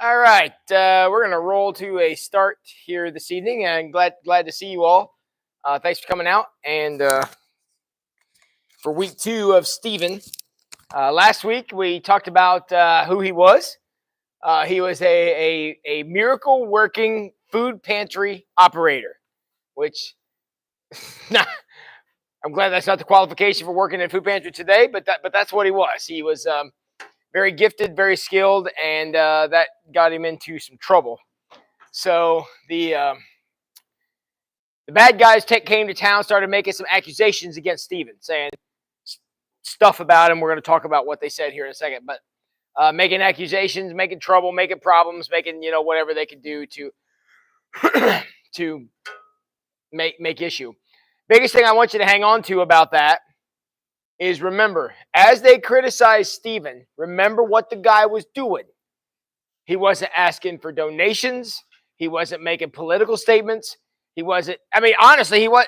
All right, we're gonna roll to a start here this evening, and glad to see you all. Thanks for coming out, and for week 2 of Stephen. Last week we talked about who he was. He was a miracle working food pantry operator, which I'm glad that's not the qualification for working in a food pantry today, but that's what he was. He was very gifted, very skilled, and that got him into some trouble. So the bad guys came to town, started making some accusations against Stephen, saying stuff about him. We're going to talk about what they said here in a second, but making accusations, making trouble, making problems, making whatever they could do to to make issue. Biggest thing I want you to hang on to about that is, remember, as they criticized Stephen, remember what the guy was doing. He wasn't asking for donations. He wasn't making political statements. He wasn't, honestly, he was,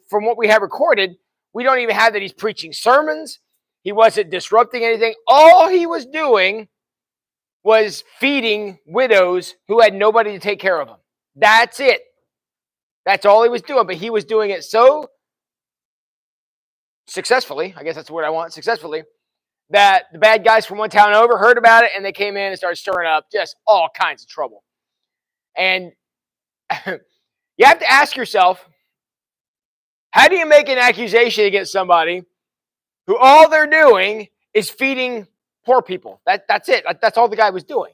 from what we have recorded, we don't even have that he's preaching sermons. He wasn't disrupting anything. All he was doing was feeding widows who had nobody to take care of them. That's it. That's all he was doing, but he was doing it so successfully, I guess that's the word I want, successfully, that the bad guys from one town over heard about it, and they came in and started stirring up just all kinds of trouble. And you have to ask yourself, how do you make an accusation against somebody who all they're doing is feeding poor people? That's it. That's all the guy was doing.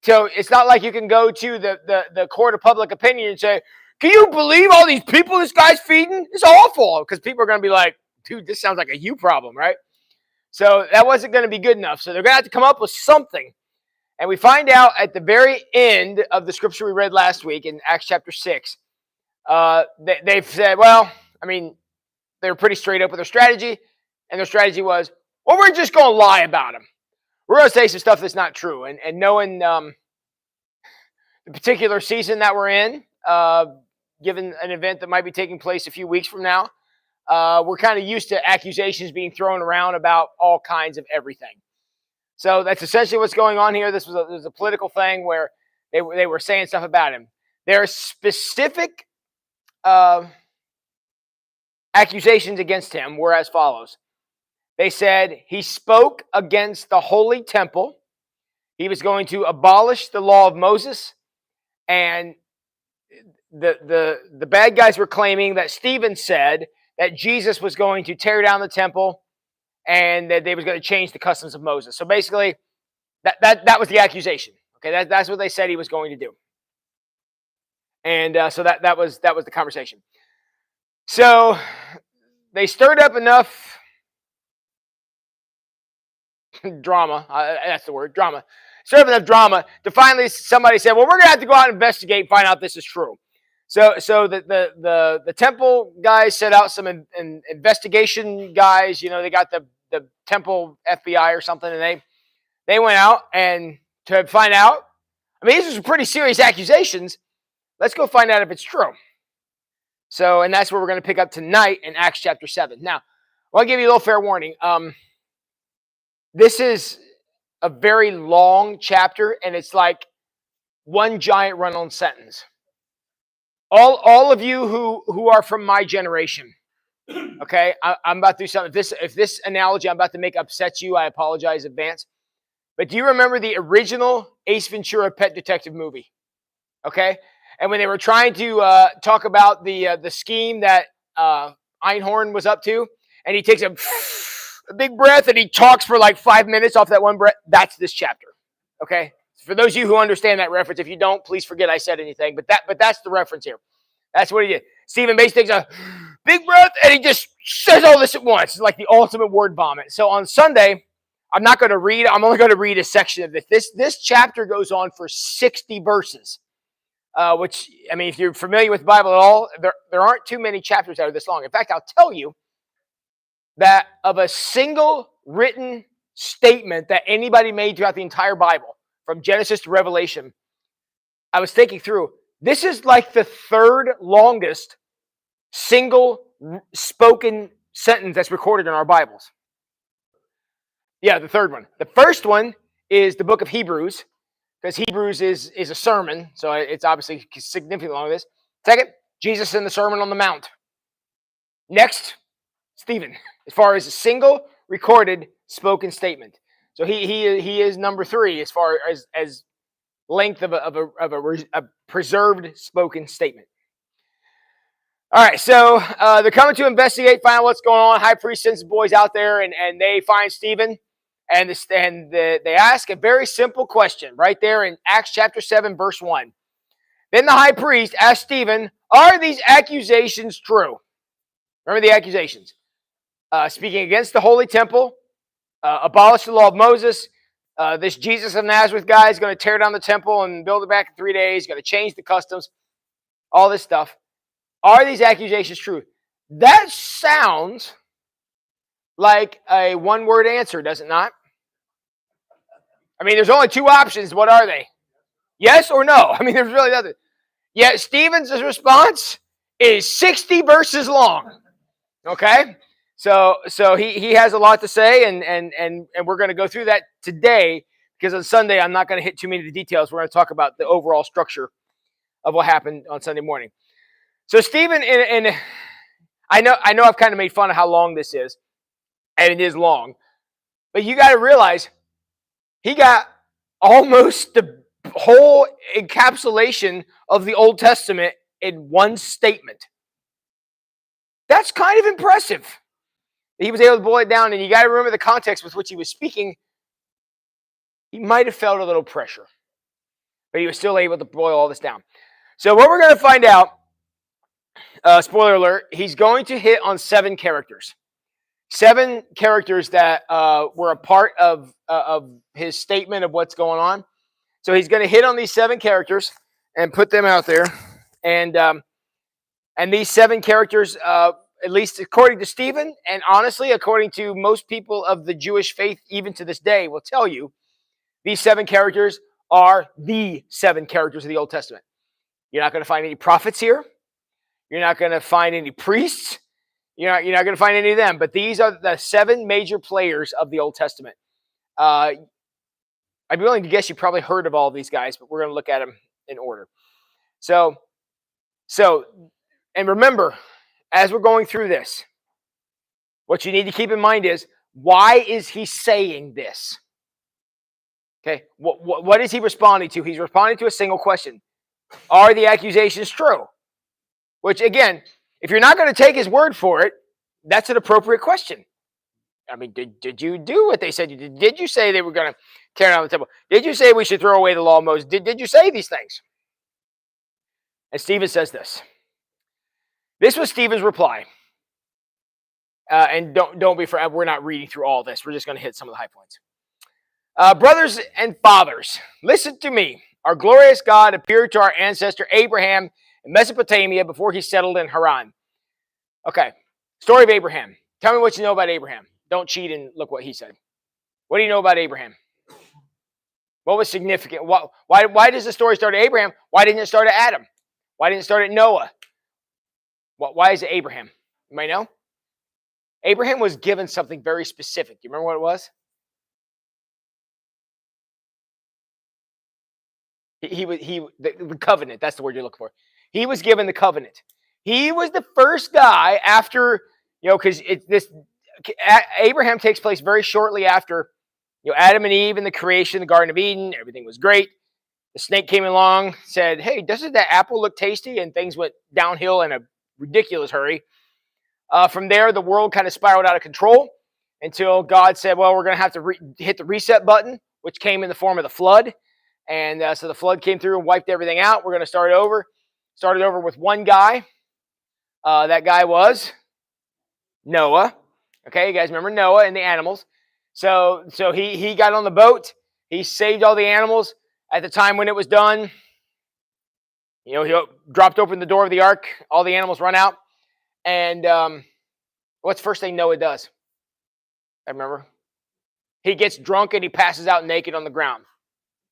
So it's not like you can go to the court of public opinion and say, can you believe all these people this guy's feeding? It's awful. Because people are going to be like, dude, this sounds like a you problem, right? So that wasn't going to be good enough. So they're going to have to come up with something. And we find out at the very end of the scripture we read last week in Acts chapter 6, they've said, they were pretty straight up with their strategy. And their strategy was, well, we're just going to lie about him. We're going to say some stuff that's not true. And knowing the particular season that we're in, given an event that might be taking place a few weeks from now, we're kind of used to accusations being thrown around about all kinds of everything. So that's essentially what's going on here. This was a political thing where they were saying stuff about him. There are specific accusations against him were as follows. They said he spoke against the holy temple. He was going to abolish the law of Moses. And the bad guys were claiming that Stephen said that Jesus was going to tear down the temple and that they was going to change the customs of Moses. So basically, that was the accusation. Okay, that's what they said he was going to do. And so that was the conversation. So they stirred up enough drama. That's the word, drama. Stirred up enough drama to finally somebody said, well, we're going to have to go out and investigate and find out if this is true. So the temple guys set out some investigation guys. They got the temple FBI or something, and they went out and to find out. These are some pretty serious accusations. Let's go find out if it's true. So, and that's where we're going to pick up tonight in Acts chapter 7. Now, I'll give you a little fair warning. This is a very long chapter, and it's like one giant run-on sentence. All of you who are from my generation, okay, I'm about to do something. If this analogy I'm about to make upsets you, I apologize in advance. But do you remember the original Ace Ventura Pet Detective movie? Okay, and when they were trying to talk about the scheme that Einhorn was up to, and he takes a big breath and he talks for like 5 minutes off that one breath. That's this chapter. Okay, for those of you who understand that reference, if you don't, please forget I said anything. But that's the reference here. That's what he did. Stephen basically takes a big breath and he just says all this at once. It's like the ultimate word vomit. So on Sunday, I'm not going to read. I'm only going to read a section of this. This chapter goes on for 60 verses, which, if you're familiar with the Bible at all, there aren't too many chapters that are this long. In fact, I'll tell you that of a single written statement that anybody made throughout the entire Bible, from Genesis to Revelation, I was thinking through, this is like the third longest single spoken sentence that's recorded in our Bibles. Yeah, the third one. The first one is the book of Hebrews. because Hebrews is a sermon, so it's obviously significantly longer than this. Second, Jesus in the Sermon on the Mount. Next, Stephen, as far as a single recorded spoken statement. So he is number 3 as far as length of a preserved spoken statement. All right, so they're coming to investigate, find out what's going on. High priest sends the boys out there, and they find Stephen, and they ask a very simple question right there in Acts chapter 7, verse 1. Then the high priest asked Stephen, "Are these accusations true?" Remember the accusations. Speaking against the holy temple, abolish the law of Moses. This Jesus of Nazareth guy is going to tear down the temple and build it back in 3 days. Going to change the customs. All this stuff. Are these accusations true? That sounds like a one-word answer, does it not? I mean, there's only 2 options. What are they? Yes or no? I mean, there's really nothing. Yet Stephen's response is 60 verses long. Okay? So he has a lot to say, and we're going to go through that today, because on Sunday I'm not going to hit too many of the details. We're going to talk about the overall structure of what happened on Sunday morning. So Stephen, and I know I've kind of made fun of how long this is, and it is long, but you got to realize he got almost the whole encapsulation of the Old Testament in one statement. That's kind of impressive. He was able to boil it down, and you got to remember the context with which he was speaking. He might have felt a little pressure, but he was still able to boil all this down. So what we're going to find out, spoiler alert, he's going to hit on 7 characters. 7 characters that were a part of his statement of what's going on. So he's going to hit on these 7 characters and put them out there. And these 7 characters, at least according to Stephen, and honestly, according to most people of the Jewish faith, even to this day, will tell you, these 7 characters are the 7 characters of the Old Testament. You're not going to find any prophets here. You're not going to find any priests. You're not going to find any of them. But these are the 7 major players of the Old Testament. I'd be willing to guess you probably heard of all of these guys, but we're going to look at them in order. So, and remember, as we're going through this, what you need to keep in mind is, why is he saying this? Okay, what is he responding to? He's responding to a single question. Are the accusations true? Which, again, if you're not going to take his word for it, that's an appropriate question. I mean, did you do what they said you did? Did you say they were going to tear down the temple? Did you say we should throw away the law of Moses? Did you say these things? And Stephen says this. This was Stephen's reply. And don't be afraid. We're not reading through all this. We're just going to hit some of the high points. Brothers and fathers, listen to me. Our glorious God appeared to our ancestor Abraham in Mesopotamia before he settled in Haran. Okay, story of Abraham. Tell me what you know about Abraham. Don't cheat and look what he said. What do you know about Abraham? What was significant? Why does the story start at Abraham? Why didn't it start at Adam? Why didn't it start at Noah? Why is it Abraham? You might know. Abraham was given something very specific. Do you remember what it was? The covenant. That's the word you're looking for. He was given the covenant. He was the first guy after, because Abraham takes place very shortly after, Adam and Eve and the creation of the Garden of Eden. Everything was great. The snake came along, said, "Hey, doesn't that apple look tasty?" And things went downhill in a ridiculous hurry. From there, the world kind of spiraled out of control until God said, well, we're going to have to hit the reset button, which came in the form of the flood. And so the flood came through and wiped everything out. We're going to start over. Started over with one guy. That guy was Noah. Okay, you guys remember Noah and the animals. So he got on the boat. He saved all the animals. At the time when it was done, he dropped open the door of the ark. All the animals run out. And what's the first thing Noah does? I remember. He gets drunk and he passes out naked on the ground.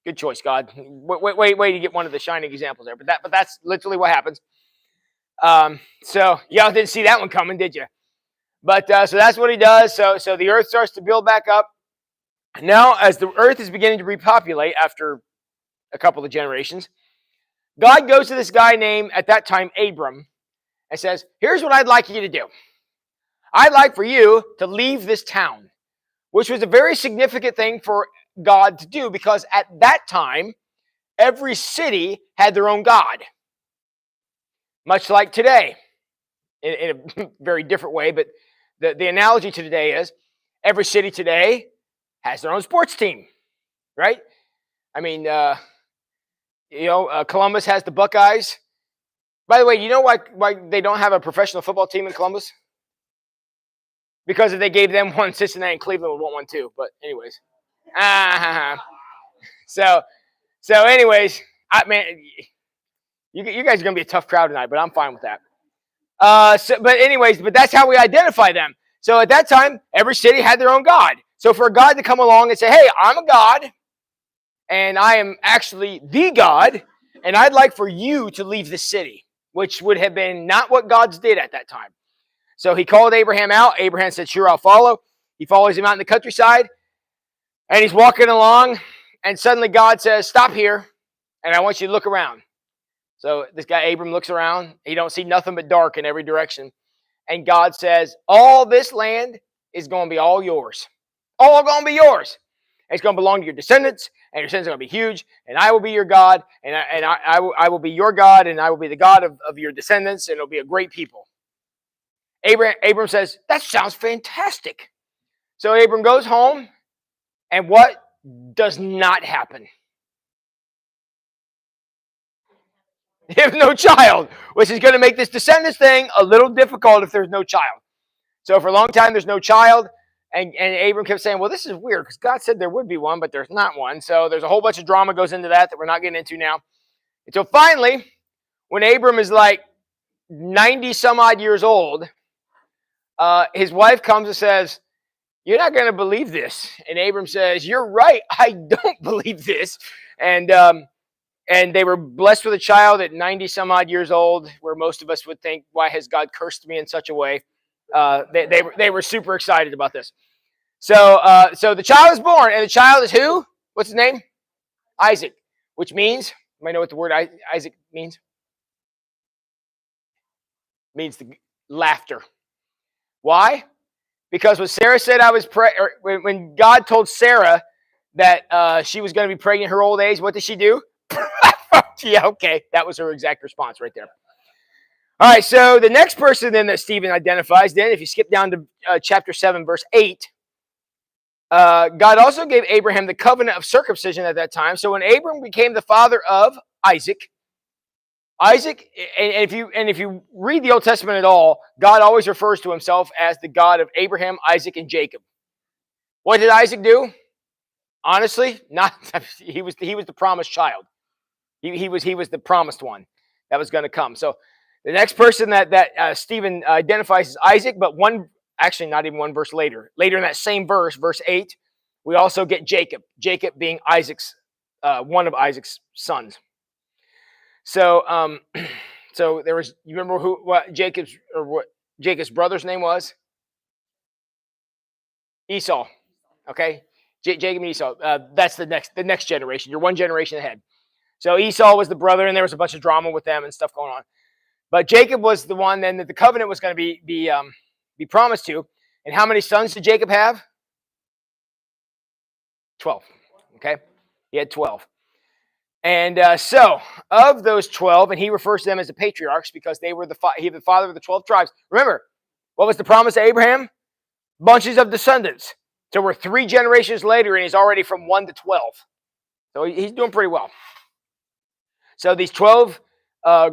Good choice, God. Wait to get one of the shining examples there. But that's literally what happens. So y'all didn't see that one coming, did you? But so that's what he does. So the earth starts to build back up. Now, as the earth is beginning to repopulate after a couple of generations. God goes to this guy named, at that time, Abram, and says, here's what I'd like you to do. I'd like for you to leave this town, which was a very significant thing for God to do because at that time, every city had their own God. Much like today, in a very different way, but the analogy to today is every city today has their own sports team, right? I mean, Columbus has the Buckeyes. By the way, you know why they don't have a professional football team in Columbus? Because if they gave them one, Cincinnati and Cleveland would want one too. But anyways, so anyways, man, you guys are gonna be a tough crowd tonight, but I'm fine with that. But that's how we identify them. So at that time, every city had their own God. So for a God to come along and say, hey, I'm a God, and I am actually the God, and I'd like for you to leave the city, which would have been not what gods did at that time. So he called Abraham out. Abraham said, sure, I'll follow. He follows him out in the countryside, and he's walking along, and suddenly God says, stop here, and I want you to look around. So this guy, Abram, looks around. He don't see nothing but dark in every direction. And God says, all this land is going to be all yours. All going to be yours. And it's going to belong to your descendants, and your descendants are going to be huge, and I will be your God, and I will be your God, and I will be the God of your descendants, and it'll be a great people. Abram says, that sounds fantastic. So Abram goes home, and what does not happen? They have no child, which is going to make this descendants thing a little difficult if there's no child. So for a long time, there's no child. And Abram kept saying, well, this is weird because God said there would be one, but there's not one. So there's a whole bunch of drama goes into that we're not getting into now. Until finally, when Abram is like 90 some odd years old, his wife comes and says, you're not going to believe this. And Abram says, you're right. I don't believe this. And they were blessed with a child at 90 some odd years old, where most of us would think, why has God cursed me in such a way? They were super excited about this. So the child is born, and the child is who? What's his name? Isaac, which means, you might know what the word Isaac means? It means the laughter. Why? Because when Sarah said when God told Sarah that she was going to be pregnant in her old age, what did she do? Yeah, okay. That was her exact response right there. All right, so the next person then that Stephen identifies, then, if you skip down to chapter 7, verse 8, God also gave Abraham the covenant of circumcision at that time. So when Abram became the father of Isaac, and if you read the Old Testament at all, God always refers to himself as the God of Abraham, Isaac, and Jacob. What did Isaac do? Honestly, he was the promised child. He was the promised one that was going to come. So the next person that Stephen identifies is Isaac, but not even one verse later. Later in that same verse, verse 8, we also get Jacob. Jacob being one of Isaac's sons. So so there was. You remember what Jacob's brother's name was? Esau. Okay, Jacob and Esau. That's the next generation. You're one generation ahead. So Esau was the brother, and there was a bunch of drama with them and stuff going on. But Jacob was the one then that the covenant was going to be promised to. And how many sons did Jacob have? 12. Okay, he had 12. And so of those 12, and he refers to them as the patriarchs because they were the father of the 12 tribes. Remember, what was the promise to Abraham? Bunches of descendants. So we're 3 generations later, and he's already from 1 to 12. So he's doing pretty well. So these 12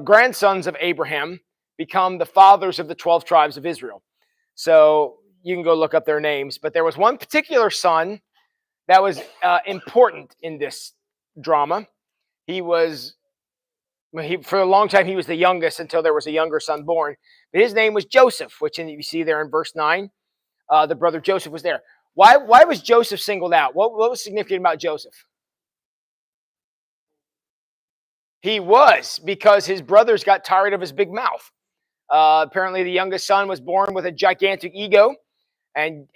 grandsons of Abraham become the fathers of the 12 tribes of Israel. So you can go look up their names. But there was one particular son that was important in this drama. For a long time, he was the youngest until there was a younger son born. But his name was Joseph, which you see there in verse 9. The brother Joseph was there. Why was Joseph singled out? What was significant about Joseph? He was, because his brothers got tired of his big mouth. Apparently, the youngest son was born with a gigantic ego, and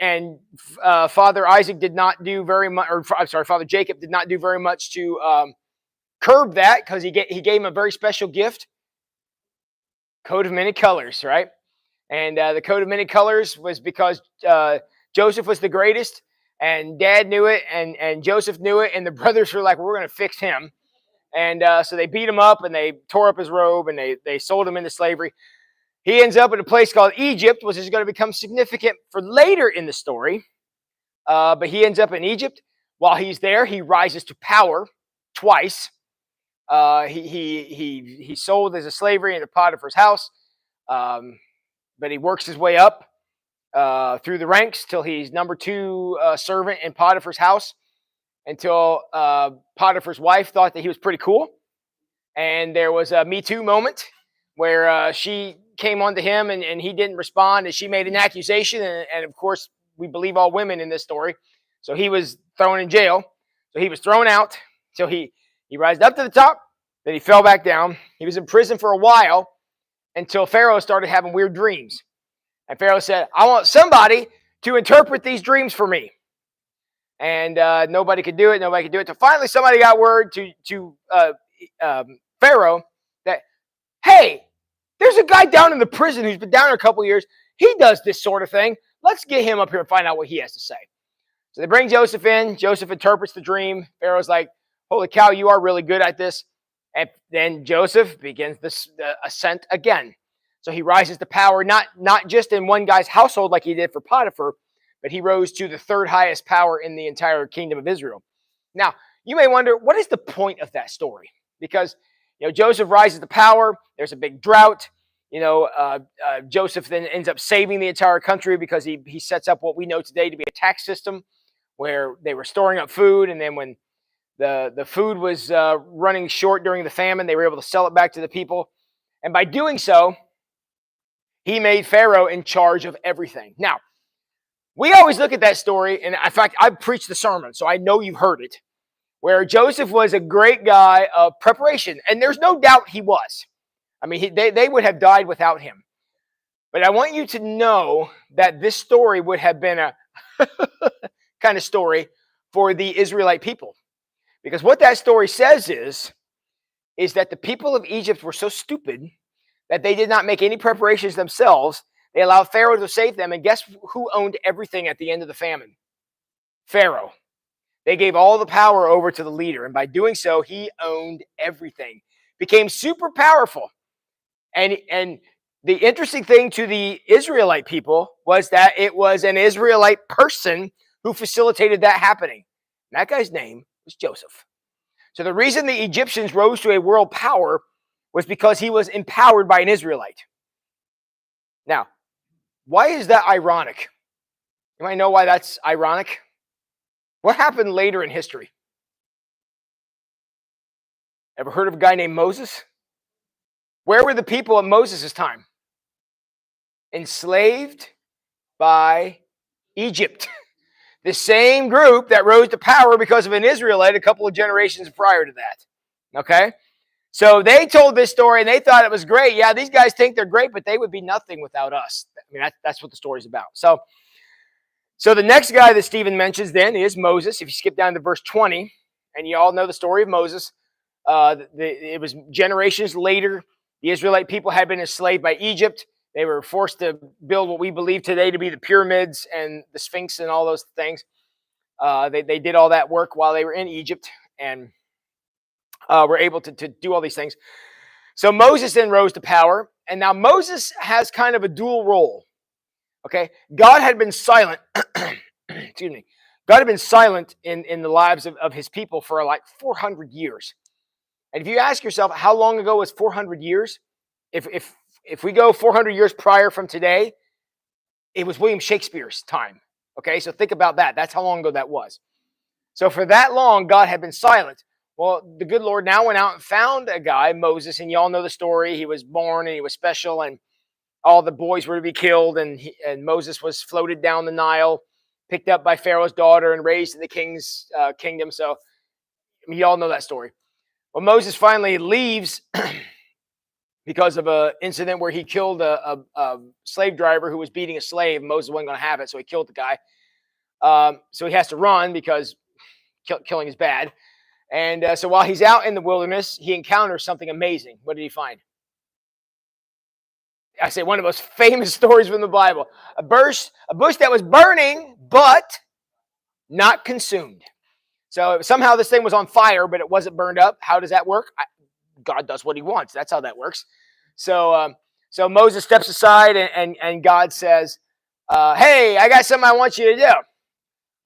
Father Isaac did not do very much, Father Jacob did not do very much to curbed that because he gave him a very special gift, coat of many colors, right? And the coat of many colors was because Joseph was the greatest, and Dad knew it, and Joseph knew it, and the brothers were like, "We're going to fix him." And so they beat him up, and they tore up his robe, and they sold him into slavery. He ends up in a place called Egypt, which is going to become significant for later in the story. But he ends up in Egypt. While he's there, he rises to power twice. He sold as a slavery into Potiphar's house, but he works his way up through the ranks till he's number 2 servant in Potiphar's house, until Potiphar's wife thought that he was pretty cool. And there was a Me Too moment where she came onto him and he didn't respond, and she made an accusation. And of course, we believe all women in this story. So he was thrown in jail. So he was thrown out. So he rised up to the top, then he fell back down. He was in prison for a while until Pharaoh started having weird dreams. And Pharaoh said, "I want somebody to interpret these dreams for me." And nobody could do it. Nobody could do it. So finally, somebody got word to Pharaoh that, "Hey, there's a guy down in the prison who's been down there a couple years. He does this sort of thing. Let's get him up here and find out what he has to say." So they bring Joseph in. Joseph interprets the dream. Pharaoh's like, "Holy cow, you are really good at this." And then Joseph begins the ascent again. So he rises to power, not just in one guy's household like he did for Potiphar, but he rose to the 3rd highest power in the entire kingdom of Israel. Now, you may wonder, what is the point of that story? Because Joseph rises to power. There's a big drought. Joseph then ends up saving the entire country because he sets up what we know today to be a tax system where they were storing up food, and then when the food was running short during the famine, they were able to sell it back to the people. And by doing so, he made Pharaoh in charge of everything. Now, we always look at that story, and in fact, I preached the sermon, so I know you've heard it, where Joseph was a great guy of preparation, and there's no doubt he was. I mean, they would have died without him. But I want you to know that this story would have been a kind of story for the Israelite people. Because what that story says is that the people of Egypt were so stupid that they did not make any preparations themselves. They allowed Pharaoh to save them. And guess who owned everything at the end of the famine? Pharaoh. They gave all the power over to the leader. And by doing so, he owned everything. Became super powerful. And the interesting thing to the Israelite people was that it was an Israelite person who facilitated that happening. And that guy's name was Joseph. So the reason the Egyptians rose to a world power was because he was empowered by an Israelite. Now, why is that ironic? You might know why that's ironic. What happened later in history? Ever heard of a guy named Moses? Where were the people at Moses' time? Enslaved by Egypt. The same group that rose to power because of an Israelite a couple of generations prior to that. Okay? So they told this story and they thought it was great. Yeah, these guys think they're great, but they would be nothing without us. I mean, that's what the story's about. So the next guy that Stephen mentions then is Moses. If you skip down to verse 20, and you all know the story of Moses, it was generations later. The Israelite people had been enslaved by Egypt. They were forced to build what we believe today to be the pyramids and the Sphinx and all those things. They did all that work while they were in Egypt and were able to do all these things. So Moses then rose to power. And now Moses has kind of a dual role. Okay? God had been silent. Excuse me. God had been silent in the lives of his people for like 400 years. And if you ask yourself, how long ago was 400 years? If we go 400 years prior from today, it was William Shakespeare's time. Okay, so think about that. That's how long ago that was. So for that long, God had been silent. Well, the good Lord now went out and found a guy, Moses, and you all know the story. He was born and he was special, and all the boys were to be killed, and Moses was floated down the Nile, picked up by Pharaoh's daughter, and raised in the king's kingdom. So you all know that story. Well, Moses finally leaves because of an incident where he killed a slave driver who was beating a slave. Moses wasn't going to have it, so he killed the guy. So he has to run because killing is bad. And so while he's out in the wilderness, he encounters something amazing. What did he find? I say one of the most famous stories from the Bible. A bush that was burning, but not consumed. So somehow this thing was on fire, but it wasn't burned up. How does that work? God does what he wants. That's how that works. So so Moses steps aside, and God says, hey, I got something I want you to do.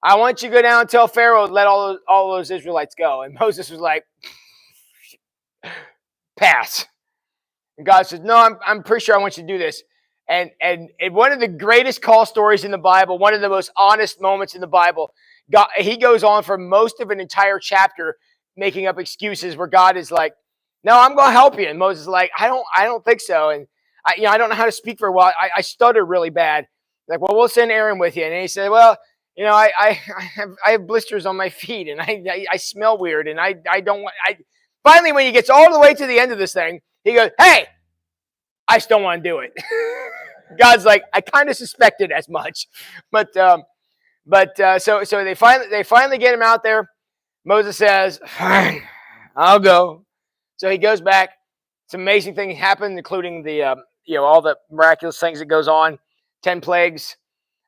I want you to go down and tell Pharaoh to let all those Israelites go. And Moses was like, pass. And God says, no, I'm pretty sure I want you to do this. And one of the greatest call stories in the Bible, one of the most honest moments in the Bible, God, he goes on for most of an entire chapter making up excuses where God is like, no, I'm going to help you. And Moses is like, I don't think so. And I don't know how to speak very well. I stutter really bad. Like, well, we'll send Aaron with you. And he said, well, I have blisters on my feet, and I smell weird, and I don't want. Finally, when he gets all the way to the end of this thing, he goes, hey, I still want to do it. God's like, I kind of suspected as much, but so they finally get him out there. Moses says, fine, I'll go. So he goes back. Some amazing things happen, including the all the miraculous things that goes on, 10 plagues.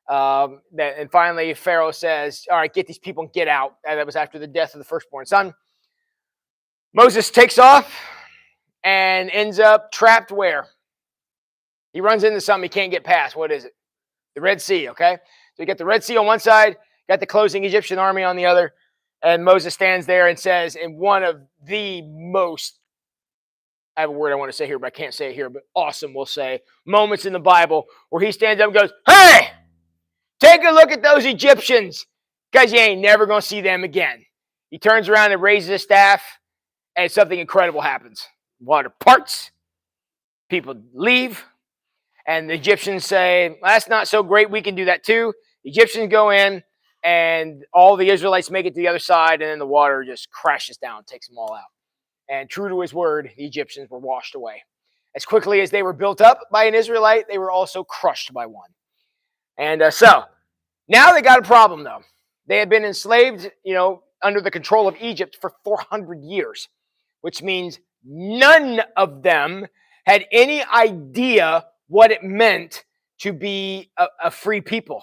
And finally, Pharaoh says, all right, get these people and get out. And that was after the death of the firstborn son. Moses takes off and ends up trapped where? He runs into something he can't get past. What is it? The Red Sea, okay? So you got the Red Sea on one side, got the closing Egyptian army on the other, and Moses stands there and says, in one of the most, I have a word I want to say here, but I can't say it here, but awesome, we'll say, moments in the Bible where he stands up and goes, hey! Take a look at those Egyptians, because you ain't never going to see them again. He turns around and raises his staff, and something incredible happens. Water parts, people leave, and the Egyptians say, well, that's not so great, we can do that too. The Egyptians go in, and all the Israelites make it to the other side, and then the water just crashes down, takes them all out. And true to his word, the Egyptians were washed away. As quickly as they were built up by an Israelite, they were also crushed by one. And so now they got a problem, though. They had been enslaved, under the control of Egypt for 400 years, which means none of them had any idea what it meant to be a free people.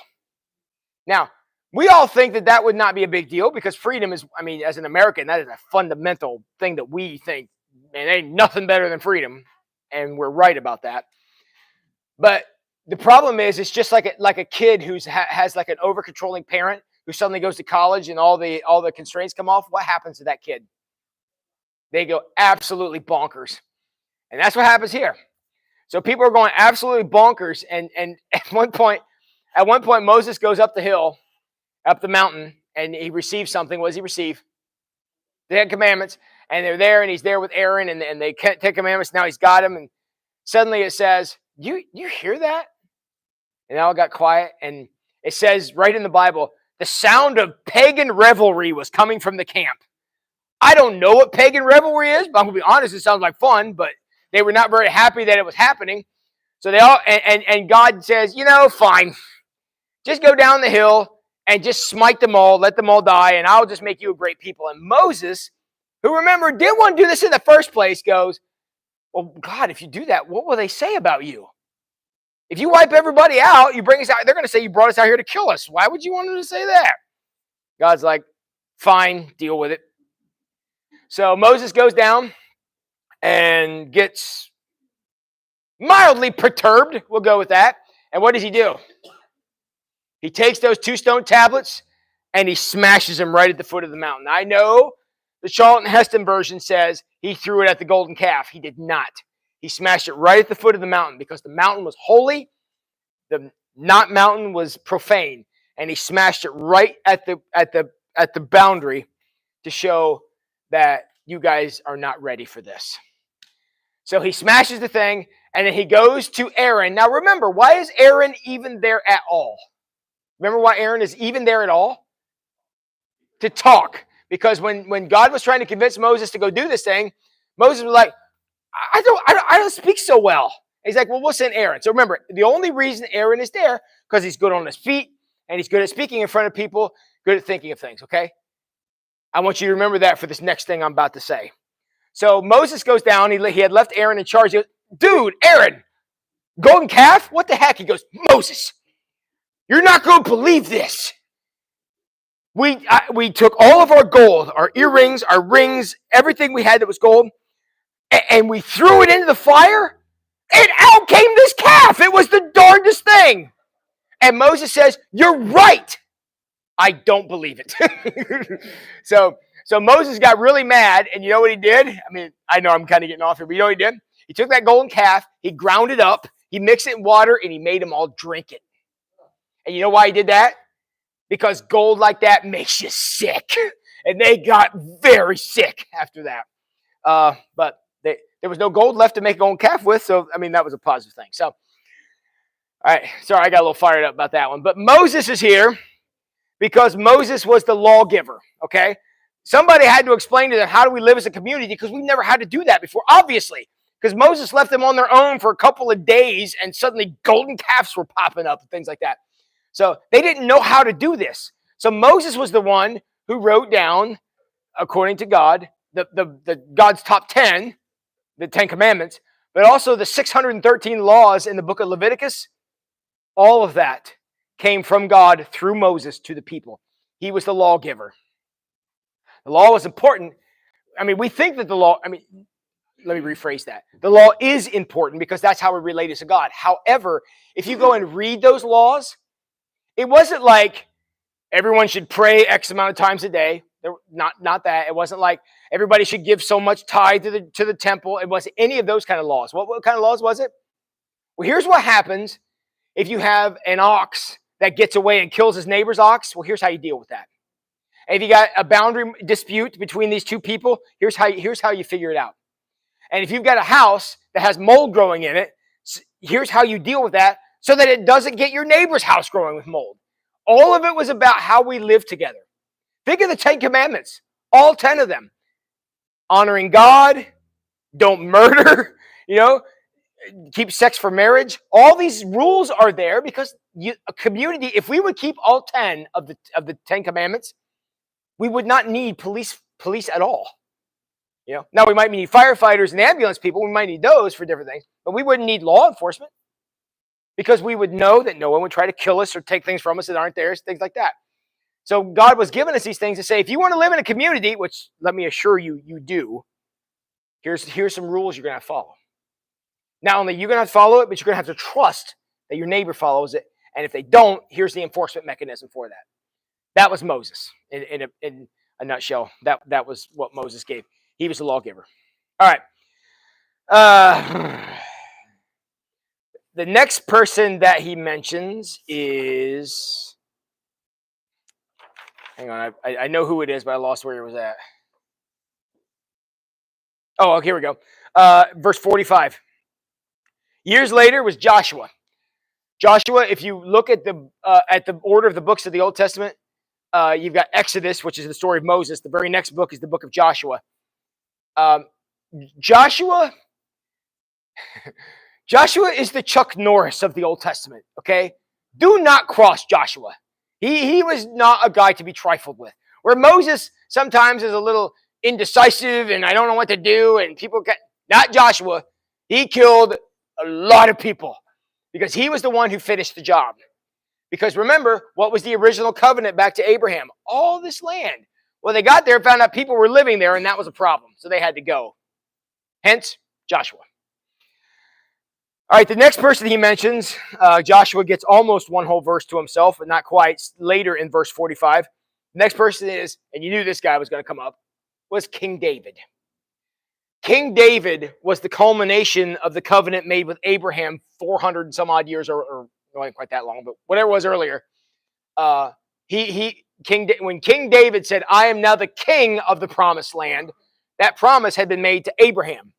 Now, we all think that would not be a big deal because freedom is, as an American, that is a fundamental thing that we think, man, ain't nothing better than freedom. And we're right about that. But the problem is, it's just like a kid who has like an over-controlling parent who suddenly goes to college and all the constraints come off. What happens to that kid? They go absolutely bonkers. And that's what happens here. So people are going absolutely bonkers. And at one point, Moses goes up the hill, up the mountain, and he receives something. What does he receive? The 10 Commandments. And they're there, and he's there with Aaron, and they 10 Commandments. Now he's got them, and suddenly it says, you hear that? And they all got quiet, and it says right in the Bible, the sound of pagan revelry was coming from the camp. I don't know what pagan revelry is, but I'm going to be honest, it sounds like fun, but they were not very happy that it was happening. So they all, and God says, fine. Just go down the hill and just smite them all, let them all die, and I'll just make you a great people. And Moses, who remember didn't want to do this in the first place, goes, well, God, if you do that, what will they say about you? If you wipe everybody out, you bring us out, they're going to say you brought us out here to kill us. Why would you want them to say that? God's like, fine, deal with it. So Moses goes down and gets mildly perturbed. We'll go with that. And what does he do? He takes those 2 stone tablets and he smashes them right at the foot of the mountain. I know the Charlton Heston version says he threw it at the golden calf. He did not. He smashed it right at the foot of the mountain because the mountain was holy. The not mountain was profane. And he smashed it right at the boundary to show that you guys are not ready for this. So he smashes the thing, and then he goes to Aaron. Now remember, why is Aaron even there at all? Remember why Aaron is even there at all? To talk. Because when God was trying to convince Moses to go do this thing, Moses was like, I don't speak so well. And he's like, well, we'll send Aaron. So remember, the only reason Aaron is there, because he's good on his feet, and he's good at speaking in front of people, good at thinking of things, okay? I want you to remember that for this next thing I'm about to say. So Moses goes down. He had left Aaron in charge. He goes, dude, Aaron, golden calf? What the heck? He goes, Moses, you're not going to believe this. We took all of our gold, our earrings, our rings, everything we had that was gold, and we threw it into the fire, and out came this calf. It was the darndest thing. And Moses says, you're right. I don't believe it. So Moses got really mad, and you know what he did? I mean, I know I'm kind of getting off here, but you know what he did? He took that golden calf, he ground it up, he mixed it in water, and he made them all drink it. And you know why he did that? Because gold like that makes you sick. And they got very sick after that. But there was no gold left to make a golden calf with, so, I mean, that was a positive thing. So, all right, sorry, I got a little fired up about that one. But Moses is here because Moses was the lawgiver, okay? Somebody had to explain to them, how do we live as a community? Because we've never had to do that before, obviously. Because Moses left them on their own for a couple of days, and suddenly golden calves were popping up and things like that. So they didn't know how to do this. So Moses was the one who wrote down, according to God, the God's top 10, the 10 commandments, but also the 613 laws in the book of Leviticus. All of that came from God through Moses to the people. He was the lawgiver. The law was important. I mean, we think that the law, let me rephrase that. The law is important because that's how we relate to God. However, if you go and read those laws, it wasn't like everyone should pray X amount of times a day. Not that. It wasn't like everybody should give so much tithe to the temple. It wasn't any of those kind of laws. What kind of laws was it? Well, here's what happens if you have an ox that gets away and kills his neighbor's ox. Well, here's how you deal with that. And if you got a boundary dispute between these two people, here's how you figure it out. And if you've got a house that has mold growing in it, here's how you deal with that so that it doesn't get your neighbor's house growing with mold. All of it was about how we live together. Think of the 10 commandments, all 10 of them. Honoring God, don't murder, keep sex for marriage. All these rules are there because a community, if we would keep all 10 of the 10 commandments, we would not need police at all. Now we might need firefighters and ambulance people. We might need those for different things, but we wouldn't need law enforcement because we would know that no one would try to kill us or take things from us that aren't theirs, things like that. So God was giving us these things to say, if you want to live in a community, which let me assure you, you do, here's some rules you're going to have to follow. Not only you're going to have to follow it, but you're going to have to trust that your neighbor follows it. And if they don't, here's the enforcement mechanism for that. That was Moses in a nutshell. That was what Moses gave. He was the lawgiver. All right. The next person that he mentions is, hang on, I know who it is, but I lost where it was at. Oh, okay, here we go. Verse 45. Years later was Joshua. Joshua, if you look at the order of the books of the Old Testament, you've got Exodus, which is the story of Moses. The very next book is the book of Joshua. Joshua is the Chuck Norris of the Old Testament, okay? Do not cross Joshua. He was not a guy to be trifled with. Where Moses sometimes is a little indecisive and I don't know what to do, and not Joshua. He killed a lot of people because he was the one who finished the job. Because remember, what was the original covenant back to Abraham? All this land. Well, they got there and found out people were living there, and that was a problem. So they had to go. Hence, Joshua. All right, the next person he mentions, Joshua gets almost one whole verse to himself, but not quite. Later in verse 45. The next person is, and you knew this guy was going to come up, was King David. King David was the culmination of the covenant made with Abraham 400 and some odd years, or not quite that long, but whatever it was earlier. When King David said, I am now the king of the promised land, that promise had been made to Abraham.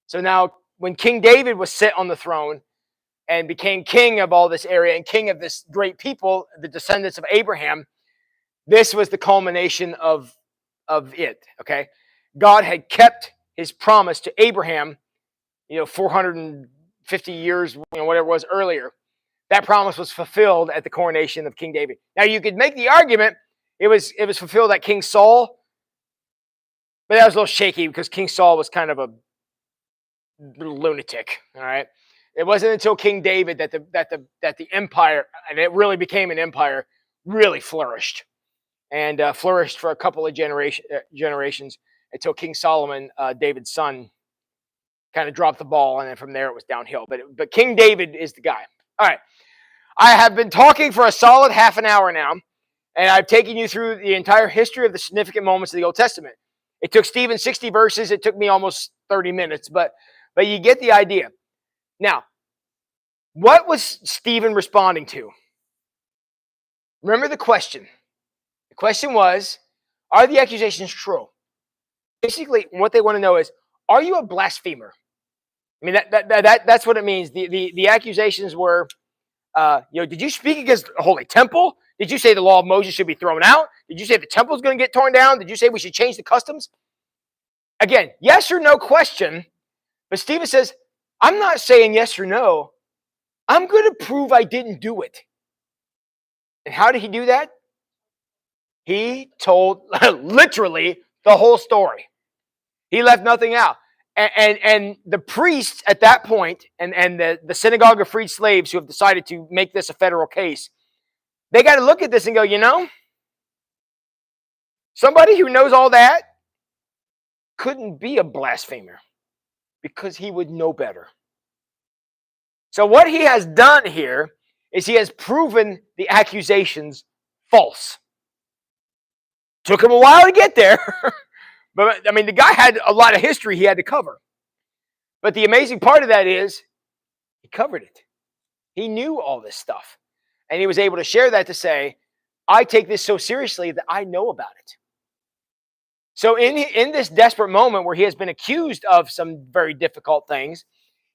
So now when King David was set on the throne and became king of all this area and king of this great people, the descendants of Abraham, this was the culmination of it, okay? God had kept his promise to Abraham, 450 years, whatever it was earlier. That promise was fulfilled at the coronation of King David. Now, you could make the argument it was fulfilled at King Saul, But that was a little shaky because King Saul was kind of a lunatic. All right. It wasn't until King David that the empire, and it really became an empire, really flourished, and flourished for a couple of generations until King Solomon, David's son, kind of dropped the ball, and then from there it was downhill. But King David is the guy. All right. I have been talking for a solid half an hour now, and I've taken you through the entire history of the significant moments of the Old Testament. It took Stephen 60 verses. It took me almost 30 minutes, but you get the idea. Now, what was Stephen responding to? Remember the question. The question was, are the accusations true? Basically, what they want to know is, are you a blasphemer? I mean, that's what it means. The accusations were, did you speak against the Holy Temple? Did you say the law of Moses should be thrown out? Did you say the temple is going to get torn down? Did you say we should change the customs? Again, yes or no question. But Stephen says, I'm not saying yes or no. I'm going to prove I didn't do it. And how did he do that? He told literally the whole story. He left nothing out. And the priests at that point, and the synagogue of freed slaves who have decided to make this a federal case, they got to look at this and go, somebody who knows all that couldn't be a blasphemer because he would know better. So what he has done here is he has proven the accusations false. Took him a while to get there. But, I mean, the guy had a lot of history he had to cover. But the amazing part of that is he covered it. He knew all this stuff. And he was able to share that to say, I take this so seriously that I know about it. So in this desperate moment where he has been accused of some very difficult things,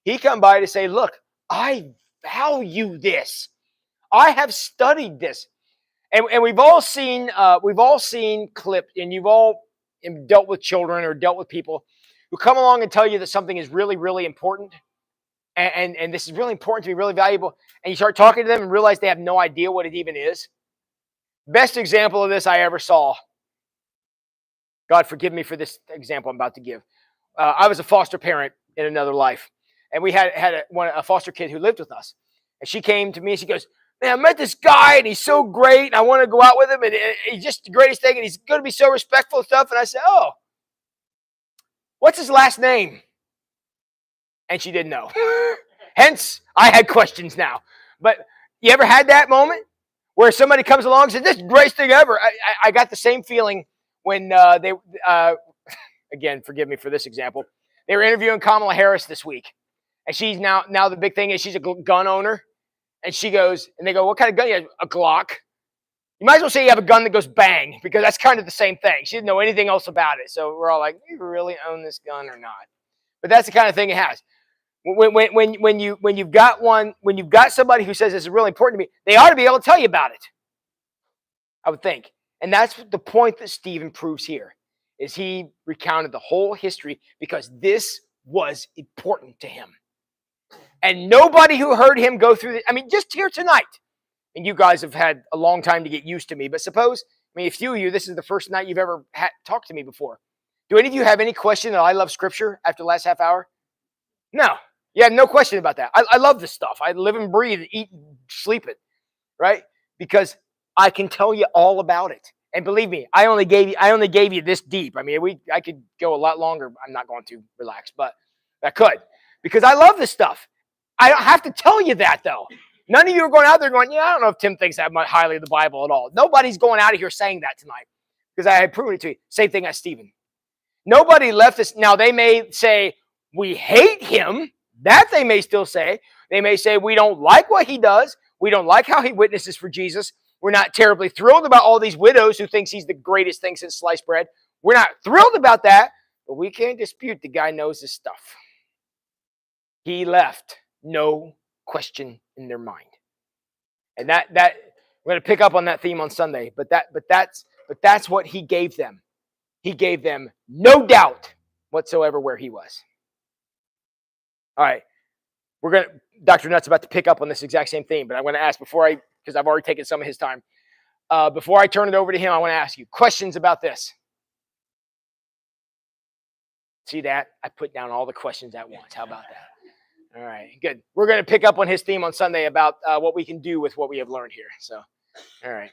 he come by to say, look, I value this. I have studied this. And we've all seen clips, and you've all dealt with children or dealt with people who come along and tell you that something is really, really important. And this is really important to me, really valuable. And you start talking to them and realize they have no idea what it even is. Best example of this I ever saw. God forgive me for this example I'm about to give. I was a foster parent in another life. And we had a foster kid who lived with us. And she came to me and she goes, man, I met this guy and he's so great. And I want to go out with him. And he's just the greatest thing. And he's going to be so respectful and stuff. And I said, oh, what's his last name? And she didn't know. Hence, I had questions now. But you ever had that moment where somebody comes along and says, this is the greatest thing ever? I got the same feeling when again, forgive me for this example. They were interviewing Kamala Harris this week. And she's now the big thing is she's a gun owner. And she goes, and they go, what kind of gun you have? A Glock. You might as well say you have a gun that goes bang, because that's kind of the same thing. She didn't know anything else about it. So we're all like, do you really own this gun or not? But that's the kind of thing it has. When you've got somebody who says this is really important to me, they ought to be able to tell you about it, I would think. And that's the point that Stephen proves here, is he recounted the whole history because this was important to him. And nobody who heard him go through this, I mean, just here tonight, and you guys have had a long time to get used to me, but suppose, a few of you, this is the first night you've ever talked to me before. Do any of you have any question that I love Scripture after the last half hour? No. You have no question about that. I love this stuff. I live and breathe, eat, sleep it, right? Because I can tell you all about it. And believe me, I only gave you this deep. I could go a lot longer. I'm not going to, relax, but I could, because I love this stuff. I don't have to tell you that, though. None of you are going out there going, I don't know if Tim thinks that much highly of the Bible at all. Nobody's going out of here saying that tonight, because I had proven it to you. Same thing as Stephen. Nobody left this. Now, they may say, we hate him. That they may still say. They may say, we don't like what he does. We don't like how he witnesses for Jesus. We're not terribly thrilled about all these widows who thinks he's the greatest thing since sliced bread. We're not thrilled about that, but we can't dispute the guy knows his stuff. He left no question in their mind. And that we're going to pick up on that theme on Sunday, but that's what he gave them. He gave them no doubt whatsoever where he was. All right. Dr. Nutt's about to pick up on this exact same theme, but I'm going to ask because I've already taken some of his time. Before I turn it over to him, I want to ask you questions about this. See that? I put down all the questions at once. How about that? All right, good. We're going to pick up on his theme on Sunday about what we can do with what we have learned here. So, all right.